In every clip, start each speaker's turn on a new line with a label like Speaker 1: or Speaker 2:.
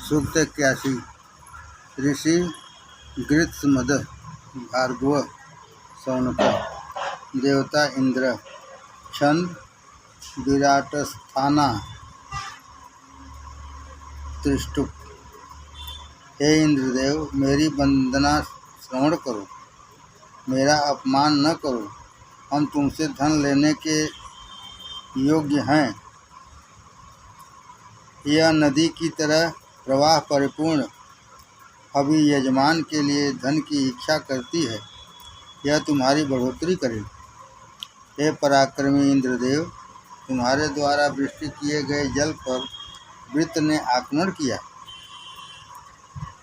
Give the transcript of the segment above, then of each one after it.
Speaker 1: सूक्त 81। ऋषि गृत्समद भार्गव शौनक। देवता इंद्र। छंद विराटस्थाना त्रिष्टुप। हे इंद्रदेव, मेरी वंदना श्रवण करो, मेरा अपमान न करो। हम तुमसे धन लेने के योग्य हैं। यह नदी की तरह प्रवाह परिपूर्ण अभी यजमान के लिए धन की इच्छा करती है, यह तुम्हारी बढ़ोतरी करे। हे पराक्रमी इंद्रदेव, तुम्हारे द्वारा वृष्टि किए गए जल पर वृत्त ने आक्रमण किया।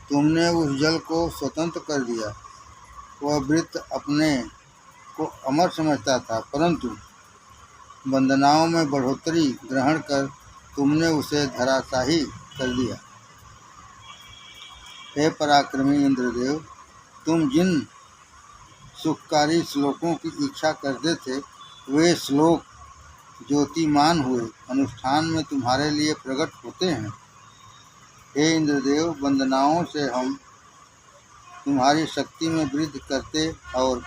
Speaker 1: तुमने उस जल को स्वतंत्र कर दिया। वह वृत्त अपने को अमर समझता था, परंतु वंदनाओं में बढ़ोतरी ग्रहण कर तुमने उसे धराशाही कर दिया। हे पराक्रमी इंद्रदेव, तुम जिन सुखकारी श्लोकों की इच्छा करते थे, वे श्लोक ज्योतिमान हुए अनुष्ठान में तुम्हारे लिए प्रकट होते हैं। हे इंद्रदेव, वंदनाओं से हम तुम्हारी शक्ति में वृद्धि करते और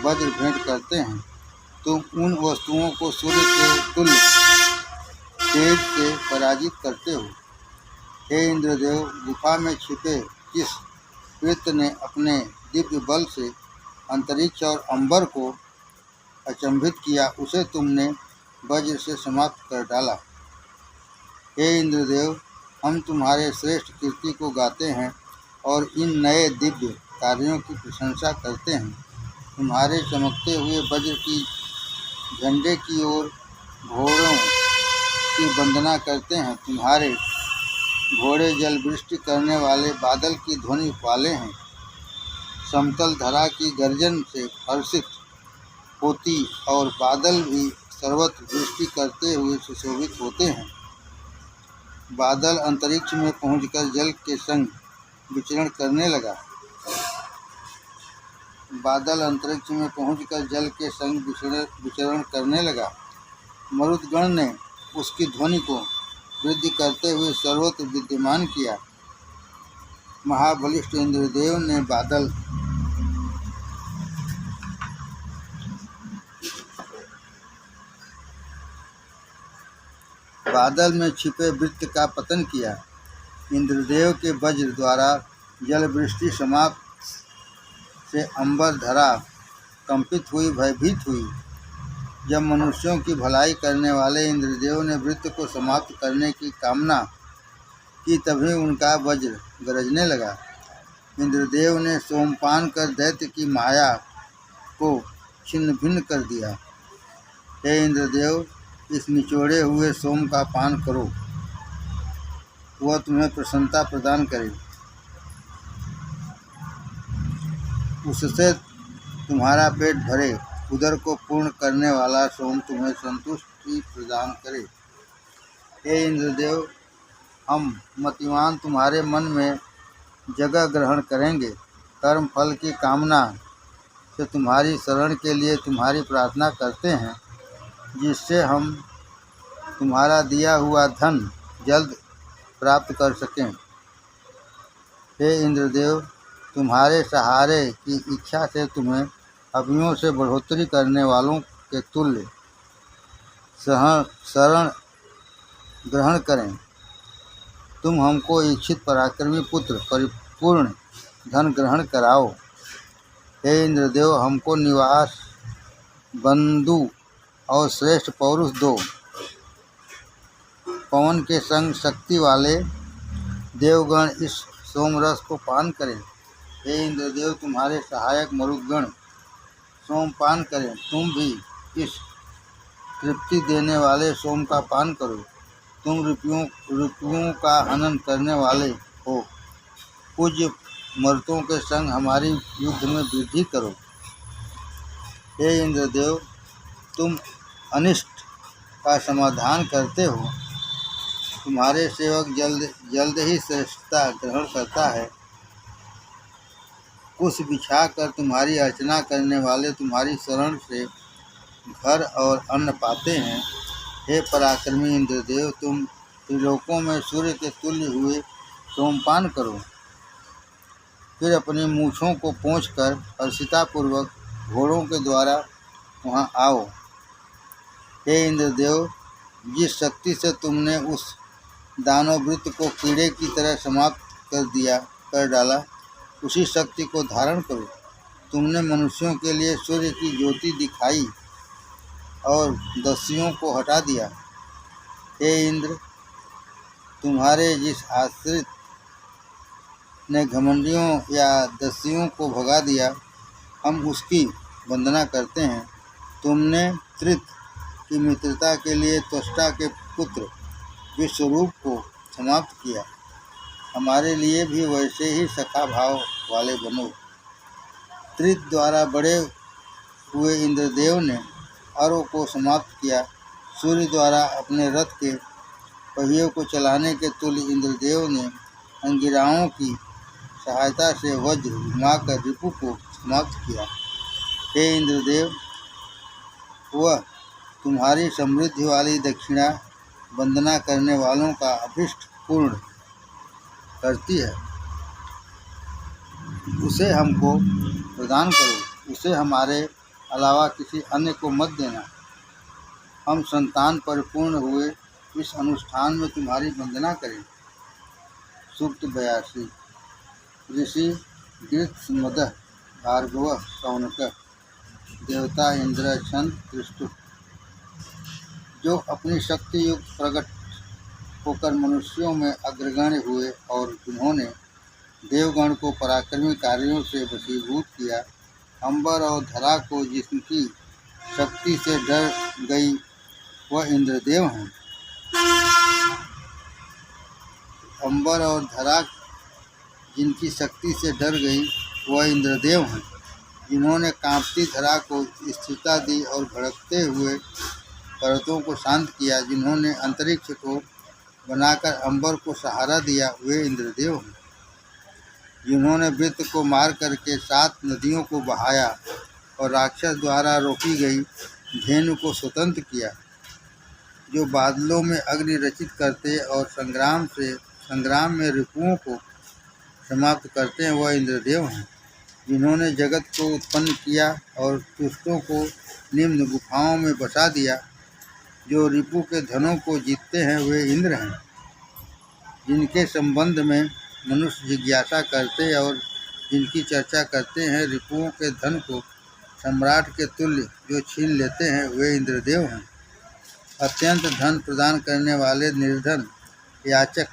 Speaker 1: वज्र भेंट करते हैं। तुम उन वस्तुओं को सूर्य के तुल्य तेज से पराजित करते हो। हे इंद्रदेव, गुफा में छिपे जिस वृत्त ने अपने दिव्य बल से अंतरिक्ष और अंबर को अचंभित किया, उसे तुमने वज्र से समाप्त कर डाला। हे इंद्रदेव, हम तुम्हारे श्रेष्ठ कीर्ति को गाते हैं और इन नए दिव्य कार्यों की प्रशंसा करते हैं। तुम्हारे चमकते हुए वज्र की झंडे की ओर घोड़ों की वंदना करते हैं। तुम्हारे घोड़े जल वृष्टि करने वाले बादल की ध्वनि वाले हैं। समतल धरा की गर्जन से हर्षित होती और बादल भी सर्वत्र वृष्टि करते हुए सुशोभित होते हैं। बादल अंतरिक्ष में पहुंचकर जल के संग विचरण करने लगा। बादल अंतरिक्ष में पहुंचकर जल के संग विचरण करने लगा। मरुदगण ने उसकी ध्वनि को वृद्धि करते हुए सर्वत्र विद्यमान किया। महाबलिष्ठ इंद्रदेव ने बादल में छिपे वृत्त का पतन किया। इंद्रदेव के वज्र द्वारा जल वृष्टि समाप्त से अंबर धरा कंपित हुई, भयभीत हुई। जब मनुष्यों की भलाई करने वाले इंद्रदेव ने वृत्त को समाप्त करने की कामना की, तभी उनका वज्र गरजने लगा। इंद्रदेव ने सोमपान कर दैत्य की माया को छिन्न भिन्न कर दिया। हे इंद्रदेव, इस निचोड़े हुए सोम का पान करो, वह तुम्हें प्रसन्नता प्रदान करे। उससे तुम्हारा पेट भरे, उदर को पूर्ण करने वाला सोम तुम्हें संतुष्टि प्रदान करे। हे इंद्रदेव, हम मतिमान तुम्हारे मन में जगह ग्रहण करेंगे। कर्म फल की कामना से तुम्हारी शरण के लिए तुम्हारी प्रार्थना करते हैं, जिससे हम तुम्हारा दिया हुआ धन जल्द प्राप्त कर सकें। हे इंद्रदेव, तुम्हारे सहारे की इच्छा से तुम्हें अभियों से बढ़ोतरी करने वालों के तुल्य शरण ग्रहण करें। तुम हमको इच्छित पराक्रमी पुत्र परिपूर्ण धन ग्रहण कराओ। हे इंद्रदेव, हमको निवास, बंधु और श्रेष्ठ पौरुष दो। पवन के संग शक्ति वाले देवगण इस सोमरस को पान करें। हे इंद्रदेव, तुम्हारे सहायक मरुदगण सोमपान करें। तुम भी इस तृप्ति देने वाले सोम का पान करो। तुम ऋतुओं का हनन करने वाले हो। पूज्य मर्तों के संग हमारी युद्ध में वृद्धि करो। हे इंद्रदेव, तुम अनिष्ट का समाधान करते हो। तुम्हारे सेवक जल्द ही श्रेष्ठता ग्रहण करता है। कुश बिछा कर तुम्हारी अर्चना करने वाले तुम्हारी शरण से घर और अन्न पाते हैं। हे पराक्रमी इंद्रदेव, तुम त्रिलोकों में सूर्य के तुल्य हुए सोमपान करो। फिर अपनी मूँछों को पोंछकर हर्षितापूर्वक घोड़ों के द्वारा वहाँ आओ। हे इंद्रदेव, जिस शक्ति से तुमने उस दानववृत्त को कीड़े की तरह समाप्त कर डाला, उसी शक्ति को धारण करो। तुमने मनुष्यों के लिए सूर्य की ज्योति दिखाई और दस्युओं को हटा दिया। हे इंद्र, तुम्हारे जिस आश्रित ने घमंडियों या दस्युओं को भगा दिया, हम उसकी वंदना करते हैं। तुमने त्रित की मित्रता के लिए त्वष्टा के पुत्र विश्वरूप को समाप्त किया। हमारे लिए भी वैसे ही सखा भाव वाले बनो। त्रित द्वारा बड़े हुए इंद्रदेव ने अरो को समाप्त किया। सूर्य द्वारा अपने रथ के पहियों को चलाने के तुल्य इंद्रदेव ने अंगिराओं की सहायता से वज्र घुमाकर रिपु को समाप्त किया। हे इंद्रदेव, वह तुम्हारी समृद्धि वाली दक्षिणा वंदना करने वालों का अभिष्ट पूर्ण करती है। उसे हमको प्रदान करो, उसे हमारे अलावा किसी अन्य को मत देना। हम संतान परिपूर्ण हुए इस अनुष्ठान में तुम्हारी वंदना करें। सूक्त 82। ऋषि गृत्समदः भार्गव शौनक देवता इंद्र छंद दृष्टु। जो अपनी शक्ति युक्त प्रकट होकर मनुष्यों में अग्रगण्य हुए और जिन्होंने देवगण को पराक्रमी कार्यों से वशीभूत किया, अंबर और धरा को जिनकी शक्ति से डर गई वह इंद्रदेव हैं। अंबर और धरा जिनकी शक्ति से डर गई वह इंद्रदेव हैं, जिन्होंने कांपती धरा को स्थिरता दी और भड़कते हुए पर्वतों को शांत किया, जिन्होंने अंतरिक्ष को बनाकर अंबर को सहारा दिया, वे इंद्रदेव हैं। जिन्होंने वृत्त को मार करके 7 नदियों को बहाया और राक्षस द्वारा रोकी गई धेनु को स्वतंत्र किया, जो बादलों में अग्नि रचित करते और संग्राम में रिपुओं को समाप्त करते हैं, वह इंद्रदेव हैं। जिन्होंने जगत को उत्पन्न किया और दुष्टों को निम्न गुफाओं में बसा दिया, जो रिपु के धनों को जीतते हैं, वे इंद्र हैं। जिनके संबंध में मनुष्य जिज्ञासा करते और जिनकी चर्चा करते हैं, रिपुओं के धन को सम्राट के तुल्य जो छीन लेते हैं, वे इंद्रदेव हैं। अत्यंत धन प्रदान करने वाले निर्धन याचक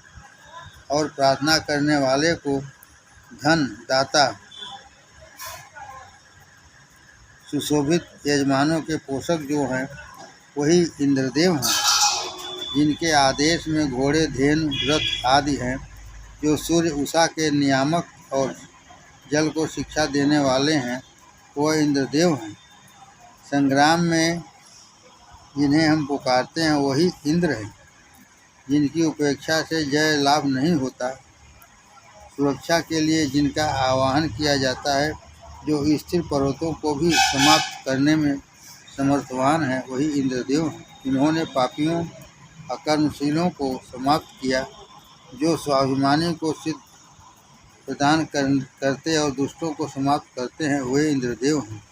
Speaker 1: और प्रार्थना करने वाले को धन दाता सुशोभित यजमानों के पोषक जो हैं, वही इंद्रदेव हैं। जिनके आदेश में घोड़े, धेनु, रथ आदि हैं, जो सूर्य उषा के नियामक और जल को शिक्षा देने वाले हैं, वह इंद्रदेव हैं। संग्राम में जिन्हें हम पुकारते हैं, वही इंद्र हैं। जिनकी उपेक्षा से जय लाभ नहीं होता, सुरक्षा के लिए जिनका आवाहन किया जाता है, जो स्थिर पर्वतों को भी समाप्त करने में समर्थवान है, वही इंद्रदेव हैं। इन्होंने पापियों अकर्मशीलों को समाप्त किया, जो स्वाभिमानी को सिद्ध प्रदान करते और दुष्टों को समाप्त करते हैं, वे इंद्रदेव हैं।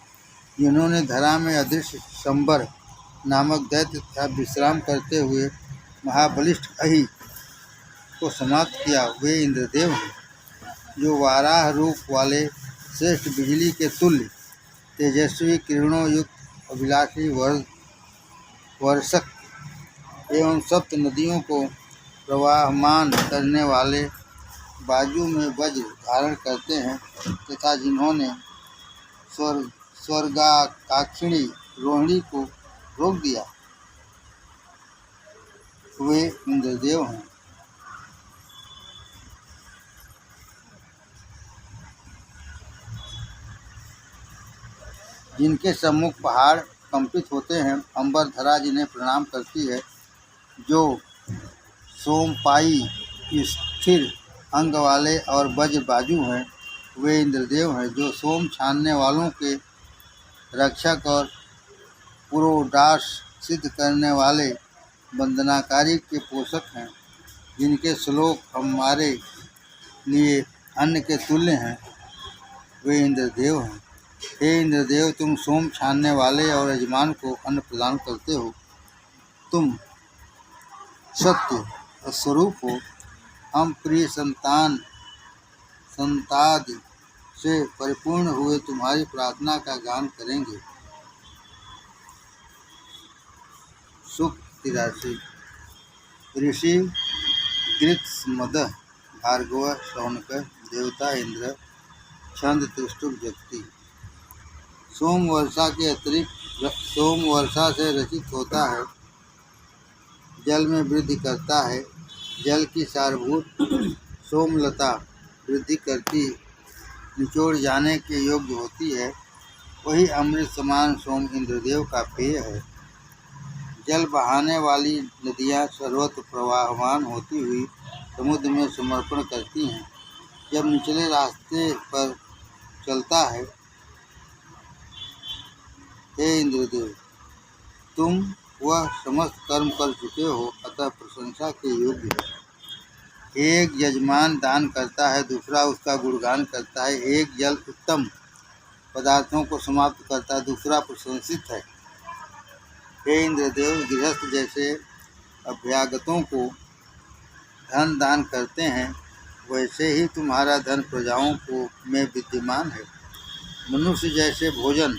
Speaker 1: जिन्होंने धरा में अदृश्य संबर नामक दैत्य तथा विश्राम करते हुए महाबलिष्ठ अहि को समाप्त किया, वे इंद्रदेव हैं। जो वाराह रूप वाले श्रेष्ठ बिजली के तुल्य तेजस्वी किरणों युक्त अभिलाषी वर्षक एवं सप्त नदियों को प्रवाहमान करने वाले बाजू में वज्र धारण करते हैं, तथा जिन्होंने स्वर्गाकाक्षिणी रोहिणी को रोक दिया, वे इंद्रदेव हैं। जिनके सम्मुख पहाड़ कंपित होते हैं, अंबर धरा जिन्हें प्रणाम करती है, जो सोमपाई स्थिर अंग वाले और वज्र बाजू हैं, वे इंद्रदेव हैं। जो सोम छानने वालों के रक्षक और पुरोडास सिद्ध करने वाले वंदनाकारी के पोषक हैं, जिनके श्लोक हमारे लिए अन्न के तुल्य हैं, वे इंद्रदेव हैं। हे इंद्रदेव, तुम सोम छानने वाले और यजमान को अन्न प्रदान करते हो। तुम सत्य स्वरूप हो। हम प्रिय संतादि से परिपूर्ण हुए तुम्हारी प्रार्थना का गान करेंगे। सुक्त 83। ऋषि गृत्समदः भार्गव शौनक देवता इंद्र छंद त्रिष्टुप जगति। सोम वर्षा के अतिरिक्त सोम वर्षा से रचित होता है, जल में वृद्धि करता है। जल की सारभूत सोमलता वृद्धि करती निचोड़ जाने के योग्य होती है। वही अमृत समान सोम इंद्रदेव का पेय है। जल बहाने वाली नदियाँ सर्वत्र प्रवाहमान होती हुई समुद्र में समर्पण करती हैं। जब निचले रास्ते पर चलता है, हे इंद्रदेव, तुम वह समस्त कर्म कर चुके हो, अतः प्रशंसा के योग्य है। एक यजमान दान करता है, दूसरा उसका गुणगान करता है। एक जल उत्तम पदार्थों को समाप्त करता है, दूसरा प्रशंसित है। हे इंद्रदेव, गृहस्थ जैसे अभ्यागतों को धन दान करते हैं, वैसे ही तुम्हारा धन प्रजाओं को में विद्यमान है। मनुष्य जैसे भोजन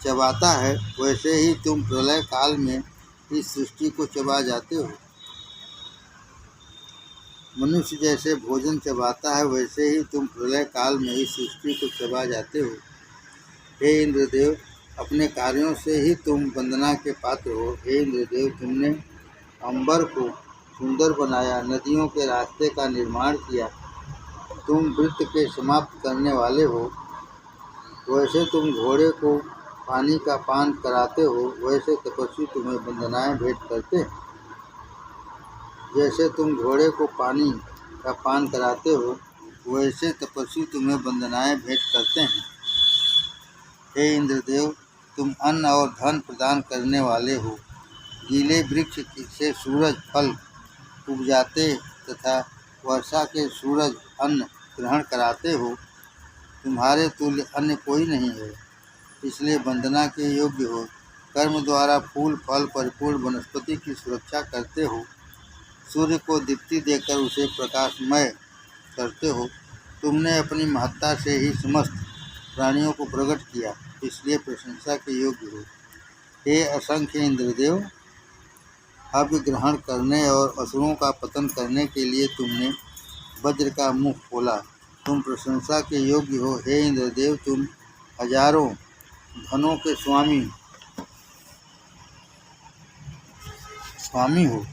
Speaker 1: चबाता है, वैसे ही तुम प्रलय काल में इस सृष्टि को चबा जाते हो। मनुष्य जैसे भोजन चबाता है, वैसे ही तुम प्रलय काल में इस सृष्टि को चबा जाते हो। हे इंद्रदेव, अपने कार्यों से ही तुम वंदना के पात्र हो। हे इंद्रदेव, तुमने अंबर को सुंदर बनाया, नदियों के रास्ते का निर्माण किया। तुम वृत्त के समाप्त करने वाले हो। वैसे तुम घोड़े को पानी का पान कराते हो, वैसे तपस्वी तुम्हें वंदनाएं भेंट करते हैं। जैसे तुम घोड़े को पानी का पान कराते हो, वैसे तपस्वी तुम्हें वंदनाएं भेंट करते हैं। हे इंद्रदेव, तुम अन्न और धन प्रदान करने वाले हो। गीले वृक्ष से सूरज फल उपजाते तथा वर्षा के सूरज अन्न ग्रहण कराते हो। तुम्हारे तुल्य अन्य कोई नहीं है, इसलिए वंदना के योग्य हो। कर्म द्वारा फूल फल परिपूर्ण वनस्पति की सुरक्षा करते हो। सूर्य को दीप्ति देकर उसे प्रकाशमय करते हो। तुमने अपनी महत्ता से ही समस्त प्राणियों को प्रकट किया, इसलिए प्रशंसा के योग्य हो। हे असंख्य इंद्रदेव, हव्य ग्रहण करने और असुरों का पतन करने के लिए तुमने वज्र का मुख खोला। तुम प्रशंसा के योग्य हो। हे इंद्रदेव, तुम हजारों धनों के स्वामी हो।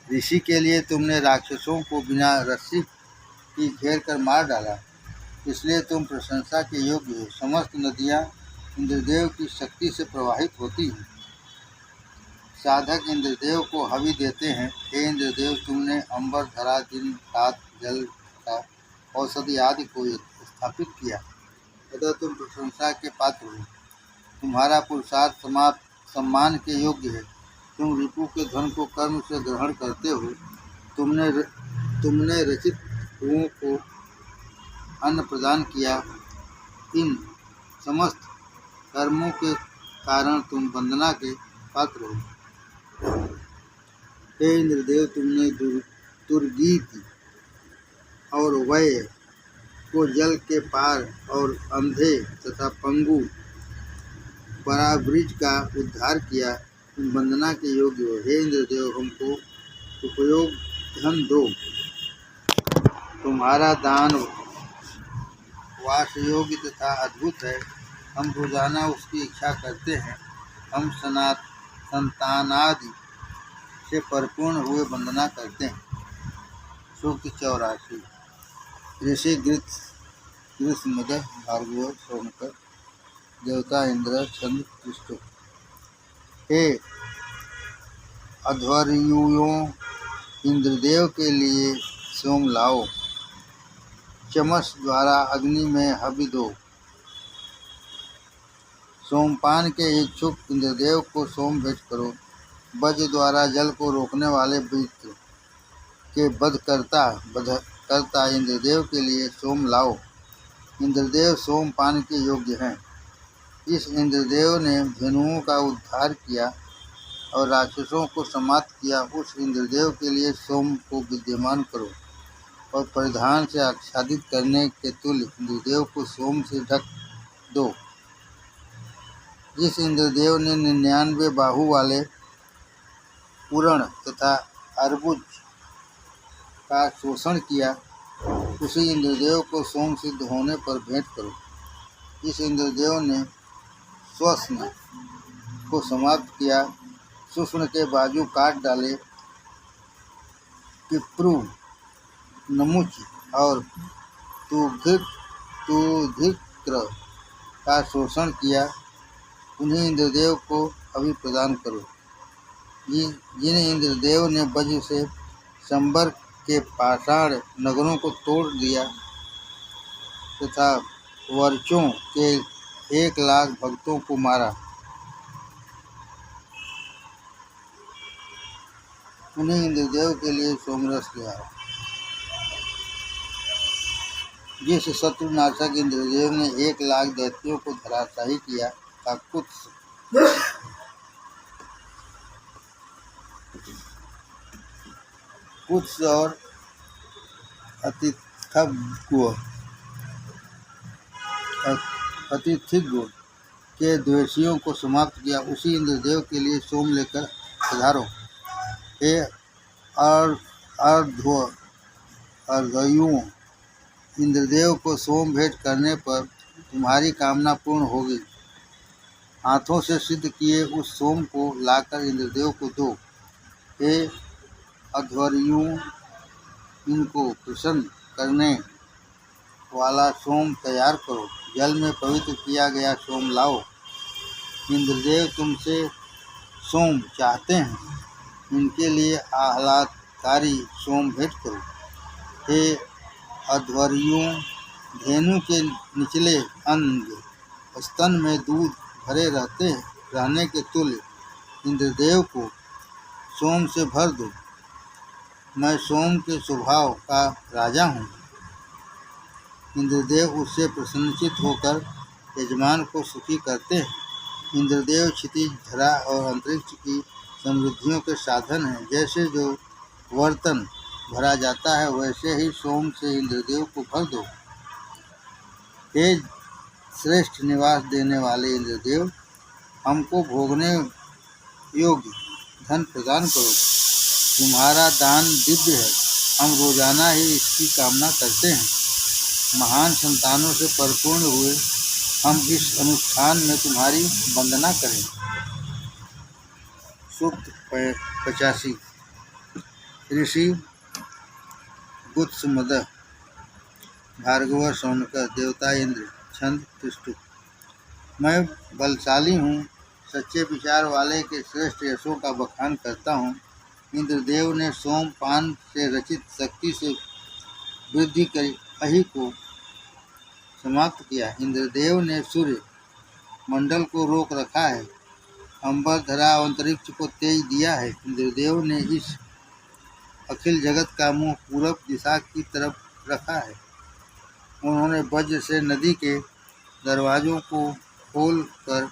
Speaker 1: ऋषि के लिए तुमने राक्षसों को बिना रस्सी की घेर कर मार डाला, इसलिए तुम प्रशंसा के योग्य हो। समस्त नदियाँ इंद्रदेव की शक्ति से प्रवाहित होती हैं। साधक इंद्रदेव को हवि देते हैं। हे इंद्रदेव, तुमने अंबर, धरा, दिन, रात, जल तथा औषधि आदि को स्थापित किया, अतः तुम प्रशंसा के पात्र हो। तुम्हारा पुरुषार्थ सम्मान के योग्य है। तुम रिपु के धन को कर्म से ग्रहण करते हो। तुमने रचित हुओं को अन्न प्रदान किया। इन समस्त कर्मों के कारण तुम वंदना के पात्र हो। हे इंद्रदेव, तुमने दुर्गीत और वय को जल के पार और अंधे तथा पंगु परावृज का उद्धार किया। तुम वंदना के योग्य हो। हे इंद्रदेव, हमको उपयोग धन दो। तुम्हारा दान वास योग्य तथा अद्भुत है। हम रोजाना उसकी इच्छा करते हैं। हम संतानादि से परिपूर्ण हुए वंदना करते हैं। सूक्त 84। ऋषि गृत्समदः भार्गव शौनक देवता इंद्र छंद त्रिष्टुप। हे अध्वर्युओं, इंद्रदेव के लिए सोम लाओ। चमस द्वारा अग्नि में हवि दो। सोमपान के इच्छुक इंद्रदेव को सोम भेंट करो। वज्र द्वारा जल को रोकने वाले वृत्त के करता इंद्रदेव के लिए सोम लाओ। इंद्रदेव सोम पान के योग्य हैं। इस इंद्रदेव ने धेनुओं का उद्धार किया और राक्षसों को समाप्त किया। उस इंद्रदेव के लिए सोम को विद्यमान करो और परिधान से आच्छादित करने के तुल्य इंद्रदेव को सोम से ढक दो। जिस इंद्रदेव ने 99 बाहु वाले पूर्ण तथा अर्बुज का शोषण किया, उसी इंद्रदेव को सोम सिद्ध होने पर भेंट करो। इस इंद्रदेव ने स्वस्न को समाप्त किया, सुष्ण के बाजू काट डाले, पिप्रू, नमुच और तुधिक्र का शोषण किया। उन्हीं इंद्रदेव को अभी प्रदान करो। जिन इंद्रदेव ने वज्र से संबर के पाषाण नगरों को तोड़ दिया तथा वर्चों के 1,00,000 भक्तों को मारा, उन्हीं इंद्रदेव के लिए सोमरस ले आओ। जिस शत्रुनाशक इंद्रदेव ने 1,00,000 दैत्यों को धराशायी किया, कुत्स और अतिथिज्ञ के द्वेषियों को समाप्त किया, उसी इंद्रदेव के लिए सोम लेकर पधारो। हे अर्धयुओं, इंद्रदेव को सोम भेंट करने पर तुम्हारी कामना पूर्ण होगी। हाथों से सिद्ध किए उस सोम को लाकर इंद्रदेव को दो। हे अध्वर्युओं, इनको प्रसन्न करने वाला सोम तैयार करो। जल में पवित्र किया गया सोम लाओ। इंद्रदेव तुमसे सोम चाहते हैं, इनके लिए आह्लादकारी सोम भेंट करो। हे अध्वर्युओं, धेनु के निचले अंग स्तन में दूध भरे रहने के तुल्य इंद्रदेव को सोम से भर दो। मैं सोम के स्वभाव का राजा हूँ। इंद्रदेव उससे प्रसन्नचित्त होकर यजमान को सुखी करते हैं। इंद्रदेव क्षितिज, धरा और अंतरिक्ष की समृद्धियों के साधन हैं। जैसे जो बर्तन भरा जाता है, वैसे ही सोम से इंद्रदेव को भर दो। हे श्रेष्ठ निवास देने वाले इंद्रदेव, हमको भोगने योग्य धन प्रदान करो। तुम्हारा दान दिव्य है, हम रोजाना ही इसकी कामना करते हैं। महान संतानों से परिपूर्ण हुए हम इस अनुष्ठान में तुम्हारी वंदना करें। सूक्त 85। ऋषि गुत्समद, भार्गव शौनकर, देवता इंद्र, छंद त्रिष्टुप। मैं बलशाली हूँ, सच्चे विचार वाले के श्रेष्ठ यशों का बखान करता हूँ। इंद्रदेव ने सोम पान से रचित शक्ति से वृद्धि कर अहि को समाप्त किया। इंद्रदेव ने सूर्य मंडल को रोक रखा है, अंबर, धरा और अंतरिक्ष को तेज दिया है। इंद्रदेव ने इस अखिल जगत का मुंह पूरब दिशा की तरफ रखा है। उन्होंने वज्र से नदी के दरवाजों को खोल कर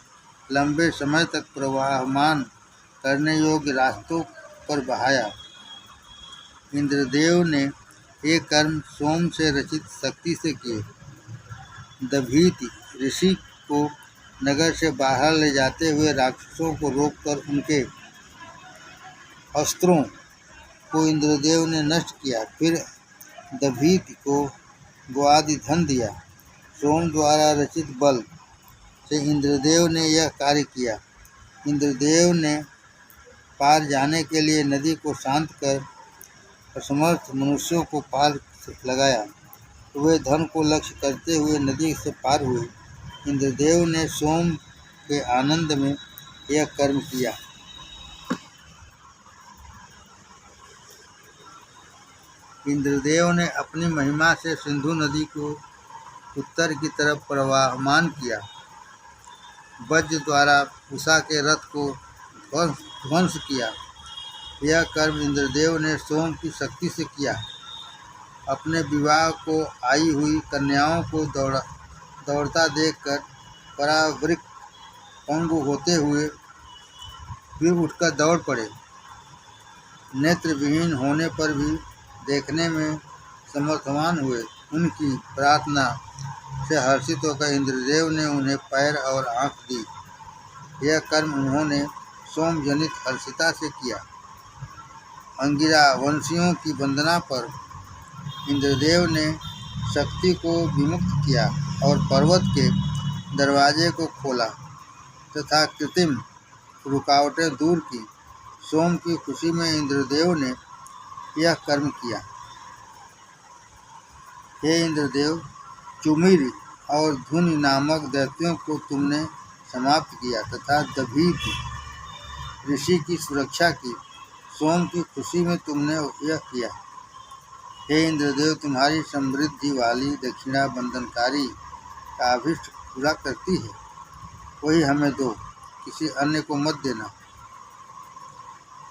Speaker 1: लंबे समय तक प्रवाहमान करने योग्य रास्तों पर बहाया। इंद्रदेव ने ये कर्म सोम से रचित शक्ति से किए। दभीति ऋषि को नगर से बाहर ले जाते हुए राक्षसों को रोककर उनके अस्त्रों को इंद्रदेव ने नष्ट किया। फिर दभीति को ग्वादि धन दिया। सोम द्वारा रचित बल से इंद्रदेव ने यह कार्य किया। इंद्रदेव ने पार जाने के लिए नदी को शांत कर असमर्थ मनुष्यों को पार लगाया। वे धन को लक्ष्य करते हुए नदी से पार हुए। इंद्रदेव ने सोम के आनंद में यह कर्म किया। इंद्रदेव ने अपनी महिमा से सिंधु नदी को उत्तर की तरफ प्रवाहमान किया। वज्र द्वारा उषा के रथ को ध्वंस किया। यह कर्म इंद्रदेव ने सोम की शक्ति से किया। अपने विवाह को आई हुई कन्याओं को दौड़ता देखकर परावृक पंगु होते हुए भी उठकर दौड़ पड़े। नेत्रविहीन होने पर भी देखने में समर्थवान हुए। उनकी प्रार्थना से हर्षित होकर इंद्रदेव ने उन्हें पैर और आँख दी। यह कर्म उन्होंने सोमजनित हर्षिता से किया। अंगिरा वंशियों की वंदना पर इंद्रदेव ने शक्ति को विमुक्त किया और पर्वत के दरवाजे को खोला तथा कृत्रिम रुकावटें दूर की। सोम की खुशी में इंद्रदेव ने यह कर्म किया। हे इंद्रदेव, चुमिर और धुनि नामक दैत्यों को तुमने समाप्त किया तथा दभीत ऋषि की सुरक्षा की। सोम की खुशी में तुमने यह किया। हे इंद्रदेव, तुम्हारी समृद्धि वाली दक्षिणा बंधनकारी का अभिष्ट पूरा करती है। वही हमें दो, किसी अन्य को मत देना।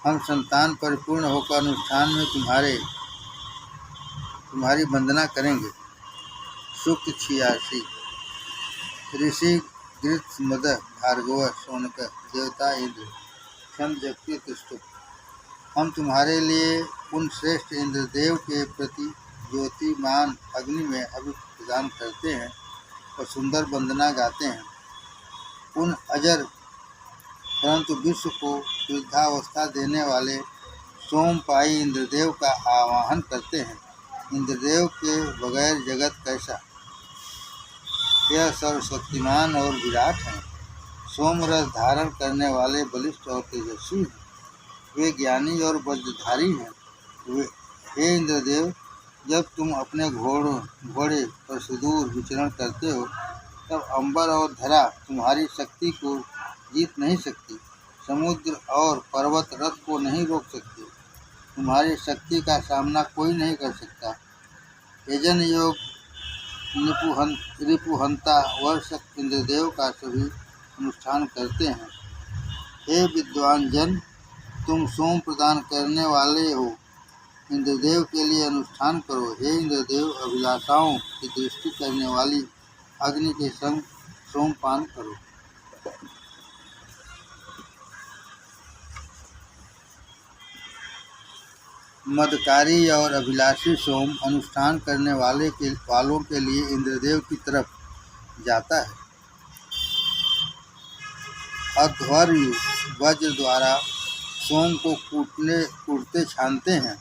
Speaker 1: हम संतान परिपूर्ण होकर अनुष्ठान में तुम्हारी वंदना करेंगे। सूक्त 86। ऋषि गृत्समद भार्गव शौनक देवता इंद्र क्षम जगती तुष्टुप। हम तुम्हारे लिए उन श्रेष्ठ इंद्रदेव के प्रति ज्योतिमान अग्नि में अभिप्राय प्रदान करते हैं और सुंदर वंदना गाते हैं। उन अजर परंतु विश्व को वृद्धावस्था देने वाले सोमपाई इंद्रदेव का आवाहन करते हैं। इंद्रदेव के बगैर जगत कैसा। यह सर्वशक्तिमान और विराट हैं। सोम रस धारण करने वाले बलिष्ठ और तेजस्वी हैं। वे ज्ञानी और वज्रधारी हैं। हे इंद्रदेव, जब तुम अपने घोड़े पर सुदूर विचरण करते हो तब अंबर और धरा तुम्हारी शक्ति को जीत नहीं सकती। समुद्र और पर्वत रथ को नहीं रोक सकते। तुम्हारी शक्ति का सामना कोई नहीं कर सकता। यजन योग रिपुहंता वर्ष इंद्रदेव का सभी अनुष्ठान करते हैं। हे विद्वान जन, तुम सोम प्रदान करने वाले हो। इंद्रदेव के लिए अनुष्ठान करो। हे इंद्रदेव, अभिलाषाओं की दृष्टि करने वाली अग्नि के संग सोमपान करो। मदकारी और अभिलाषी सोम अनुष्ठान करने वालों के लिए इंद्रदेव की तरफ जाता है। अध्वर्यु वज्र द्वारा सोम को कूटते छानते हैं।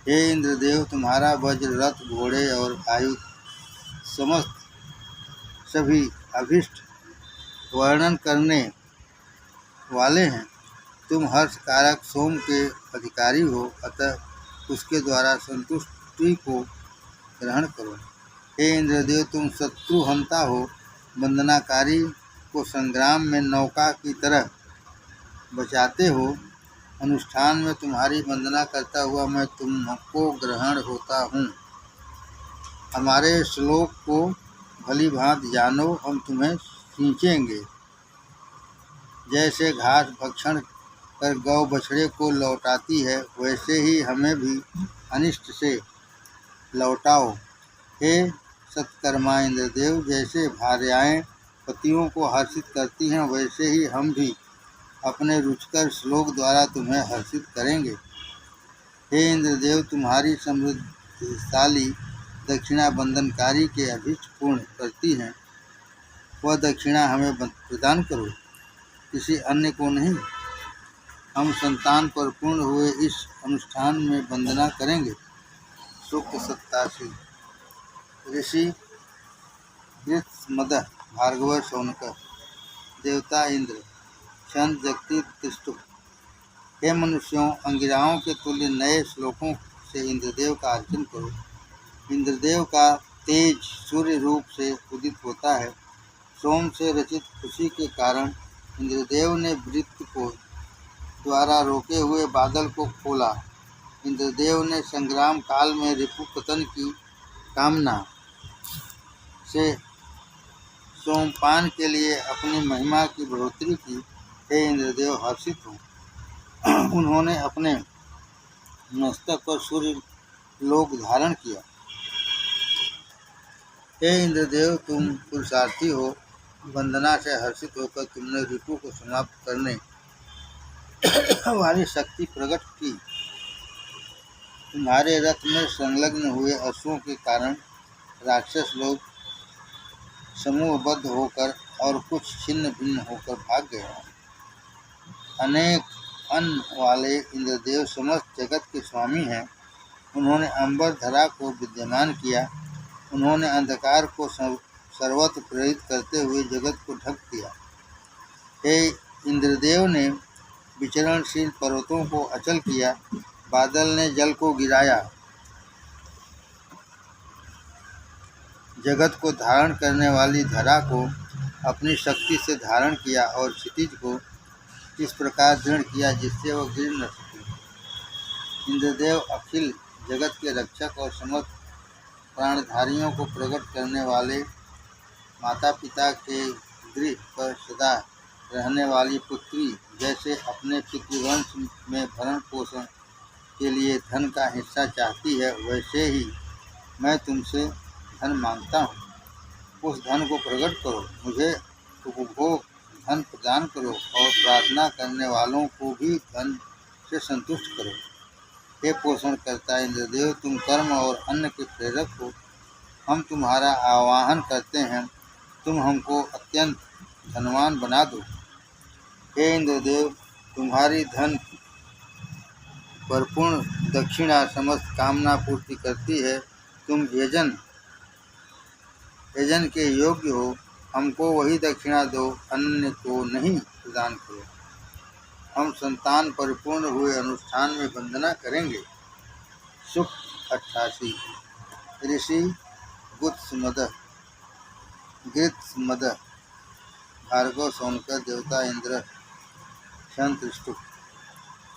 Speaker 1: हे इंद्रदेव, तुम्हारा वज्र रथ, घोड़े और आयुध समस्त सभी अभिष्ट वर्णन करने वाले हैं। तुम हर्षकारक सोम के अधिकारी हो, अतः उसके द्वारा संतुष्टि को ग्रहण करो। हे इंद्रदेव, तुम शत्रुहंता हो। वंदनाकारी को संग्राम में नौका की तरह बचाते हो। अनुष्ठान में तुम्हारी वंदना करता हुआ मैं तुमको ग्रहण होता हूँ। हमारे श्लोक को भली भांति जानो, हम तुम्हें सींचेंगे। जैसे घास भक्षण कर गौ बछड़े को लौटाती है, वैसे ही हमें भी अनिष्ट से लौटाओ। हे सत्कर्मा इंद्रदेव, जैसे भार्याएं पतियों को हर्षित करती हैं, वैसे ही हम भी अपने रुचिकर श्लोक द्वारा तुम्हें हर्षित करेंगे। हे इंद्रदेव, तुम्हारी समृद्धिशाली दक्षिणा बंधनकारी के अभिष्ट पूर्ण करती हैं। वह दक्षिणा हमें प्रदान करो, किसी अन्य को नहीं। हम संतान पर पूर्ण हुए इस अनुष्ठान में वंदना करेंगे। सूक्त 87। ऋषि गृत्समद भार्गव शौनक देवता इंद्र क्षण जगती तिष्ठुप। हे मनुष्यों, अंगिराओं के तुल्य नए श्लोकों से इंद्रदेव का अर्चन करो। इंद्रदेव का तेज सूर्य रूप से उदित होता है। सोम से रचित खुशी के कारण इंद्रदेव ने वृत्त को द्वारा रोके हुए बादल को खोला। इंद्रदेव ने संग्राम काल में रिपुपतन की कामना से सोमपान के लिए अपनी महिमा की बढ़ोतरी की। हे इंद्रदेव, हर्षित हो। उन्होंने अपने मस्तक पर सूर्य लोक धारण किया। हे इंद्रदेव, तुम पुरुषार्थी हो। वंदना से हर्षित होकर तुमने ऋतु को समाप्त करने वाली शक्ति प्रकट की। तुम्हारे रथ में संलग्न हुए अश्वों के कारण राक्षस लोग समूहबद्ध होकर और कुछ छिन्न भिन्न होकर भाग गए। अनेक अन्न वाले इंद्रदेव समस्त जगत के स्वामी हैं। उन्होंने अंबर धरा को विद्यमान किया। उन्होंने अंधकार को सर्वत्र प्रेरित करते हुए जगत को ढक दिया। हे इंद्रदेव ने विचरणशील पर्वतों को अचल किया। बादल ने जल को गिराया। जगत को धारण करने वाली धरा को अपनी शक्ति से धारण किया और क्षितिज को इस प्रकार दृढ़ किया जिससे वह गिर न सके। इंद्रदेव अखिल जगत के रक्षक और समस्त प्राणधारियों को प्रकट करने वाले, माता पिता के गृह पर सदा रहने वाली पुत्री जैसे अपने पितृवंश में भरण पोषण के लिए धन का हिस्सा चाहती है, वैसे ही मैं तुमसे धन मांगता हूँ। उस धन को प्रकट करो, मुझे उपभोग धन प्रदान करो और प्रार्थना करने वालों को भी धन से संतुष्ट करो। हे पोषण करता इंद्रदेव, तुम कर्म और अन्न के प्रेरक हो। हम तुम्हारा आवाहन करते हैं, तुम हमको अत्यंत धनवान बना दो। हे इंद्रदेव, तुम्हारी धन परिपूर्ण दक्षिणा समस्त कामना पूर्ति करती है। तुम यजन के योग्य हो। हमको वही दक्षिणा दो, अन्य को नहीं प्रदान करो। हम संतान परिपूर्ण हुए अनुष्ठान में वंदना करेंगे। सुख 88। ऋषि गुत्समद भार्गव सोनकर देवता इंद्र संतुष्ट।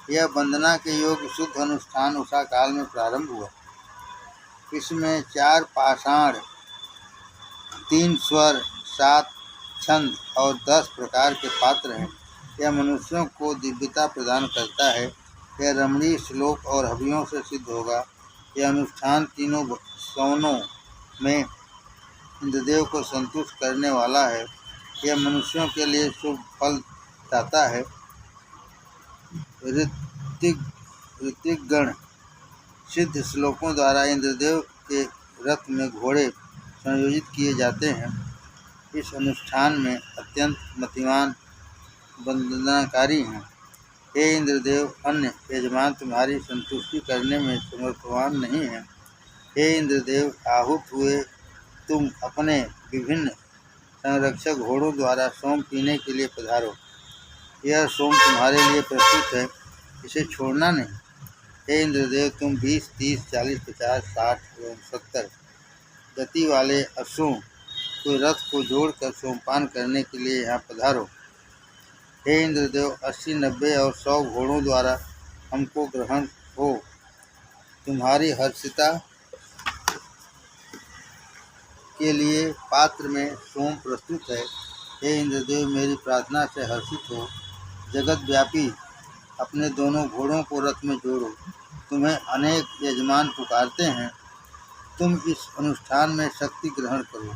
Speaker 1: यह वंदना के योग्य शुद्ध अनुष्ठान उषा काल में प्रारंभ हुआ। इसमें 4 पाषाण, 3 स्वर, 7 छंद और 10 प्रकार के पात्र हैं। यह मनुष्यों को दिव्यता प्रदान करता है। यह रमणीय श्लोक और हवियों से सिद्ध होगा। यह अनुष्ठान तीनों सवनों में इंद्रदेव को संतुष्ट करने वाला है। यह मनुष्यों के लिए शुभ फल दाता है। ऋतिकगण सिद्ध श्लोकों द्वारा इंद्रदेव के रथ में घोड़े संयोजित किए जाते हैं। इस अनुष्ठान में अत्यंत मतिमान वंदनाकारी हैं। हे इंद्रदेव, अन्य यजमान तुम्हारी संतुष्टि करने में समर्थवान नहीं हैं। हे इंद्रदेव, आहूत हुए तुम अपने विभिन्न संरक्षक घोड़ों द्वारा सोम पीने के लिए पधारो। यह सोम तुम्हारे लिए प्रस्तुत है, इसे छोड़ना नहीं। हे इंद्रदेव, तुम 20, 30, 40, 50, 60 एवं 70 गति वाले अश्वों के रथ को जोड़कर सोमपान करने के लिए यहाँ पधारो। हे इंद्रदेव, 80, 90 और 100 घोड़ों द्वारा हमको ग्रहण हो। तुम्हारी हर्षिता के लिए पात्र में सोम प्रस्तुत है। हे इंद्रदेव, मेरी प्रार्थना से हर्षित हो। जगत व्यापी अपने दोनों घोड़ों को रथ में जोड़ो। तुम्हें अनेक यजमान पुकारते हैं। तुम इस अनुष्ठान में शक्ति ग्रहण करो।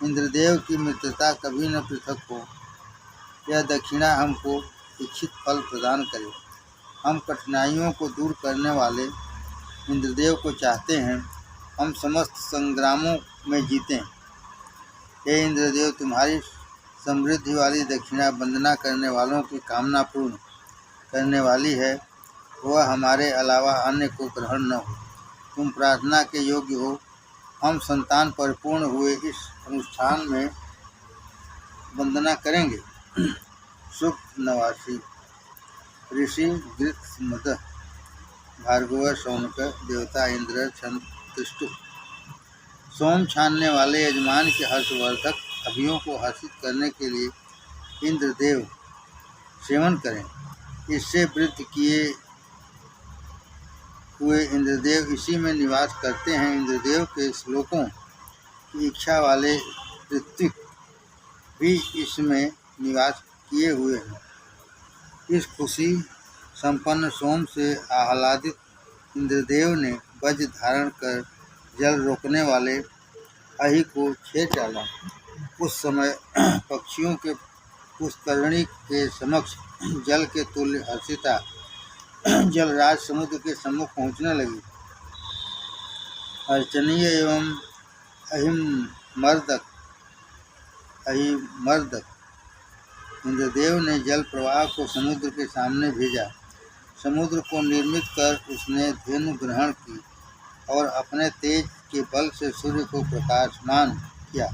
Speaker 1: इंद्रदेव की मित्रता कभी न पृथक हो। यह दक्षिणा हमको इच्छित फल प्रदान करे। हम कठिनाइयों को दूर करने वाले इंद्रदेव को चाहते हैं। हम समस्त संग्रामों में जीतें। हे इंद्रदेव, तुम्हारी समृद्धि वाली दक्षिणा वंदना करने वालों की कामना पूर्ण करने वाली है। वह हमारे अलावा अन्य को ग्रहण न हो। तुम प्रार्थना के योग्य हो। हम संतान परिपूर्ण हुए इस अनुष्ठान में वंदना करेंगे। सुख 89। ऋषि गृत्समद भार्गव सोनकर देवता इंद्र संतुष्ट। सोम छानने वाले यजमान के हर्षवर्धक हवियों को हर्षित करने के लिए इंद्रदेव सेवन करें। इससे वृत्ति किए हुए इंद्रदेव इसी में निवास करते हैं। इंद्रदेव के श्लोकों की इच्छा वाले ऋत्विक भी इसमें निवास किए हुए हैं। इस खुशी संपन्न सोम से आह्लादित इंद्रदेव ने वज्र धारण कर जल रोकने वाले अहि को छेड़ डाला। उस समय पक्षियों के पुष्करणी के समक्ष जल के तुल्य हर्षिता जलराज समुद्र के सम्मुख पहुँचने लगी। अर्चनीय एवं अहिमर्दक इंद्रदेव ने जल प्रवाह को समुद्र के सामने भेजा। समुद्र को निर्मित कर उसने धेनु ग्रहण की और अपने तेज के बल से सूर्य को प्रकाशमान किया।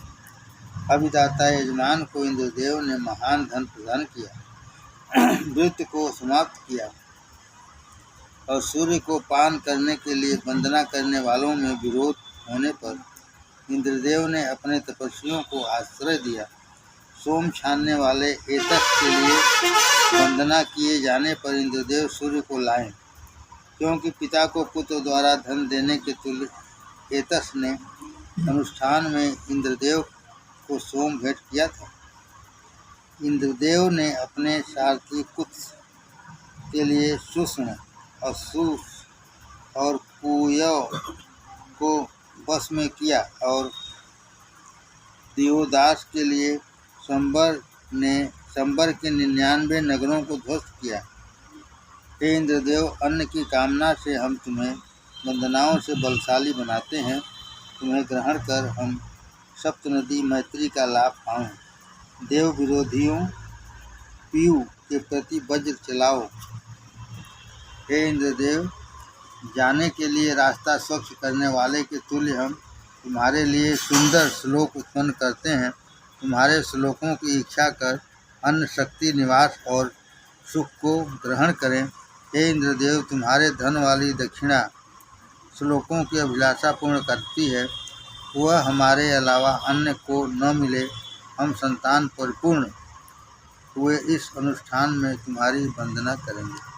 Speaker 1: अभिदाता यजमान को इंद्रदेव ने महान धन प्रदान किया, वृत्त को समाप्त किया और सूर्य को पान करने के लिए वंदना करने वालों में विरोध होने पर इंद्रदेव ने अपने तपस्वियों को आश्रय दिया। सोम छानने वाले एतस के लिए वंदना किए जाने पर इंद्रदेव सूर्य को लाए, क्योंकि पिता को पुत्र द्वारा धन देने के तुल्य एतस ने अनुष्ठान में इंद्रदेव को सोम भेंट किया था। इंद्रदेव ने अपने सारथी कुत्स के लिए सुष्ण, असूस और कुयव को वश में किया और दियोदास के लिए संबर के 99 नगरों को ध्वस्त किया। हे इंद्रदेव, अन्न की कामना से हम तुम्हें वंदनाओं से बलशाली बनाते हैं। तुम्हें ग्रहण कर हम सप्तनदी मैत्री का लाभ पाऊँ। देव विरोधियों पीयू के प्रति वज्र चलाओ। हे इंद्रदेव, जाने के लिए रास्ता स्वच्छ करने वाले के तुल्य हम तुम्हारे लिए सुंदर श्लोक उत्पन्न करते हैं। तुम्हारे श्लोकों की इच्छा कर अन्न, शक्ति, निवास और सुख को ग्रहण करें। हे इंद्रदेव, तुम्हारे धन वाली दक्षिणा श्लोकों की अभिलाषा पूर्ण करती है। वह हमारे अलावा अन्य को न मिले। हम संतान परिपूर्ण हुए इस अनुष्ठान में तुम्हारी वंदना करेंगे।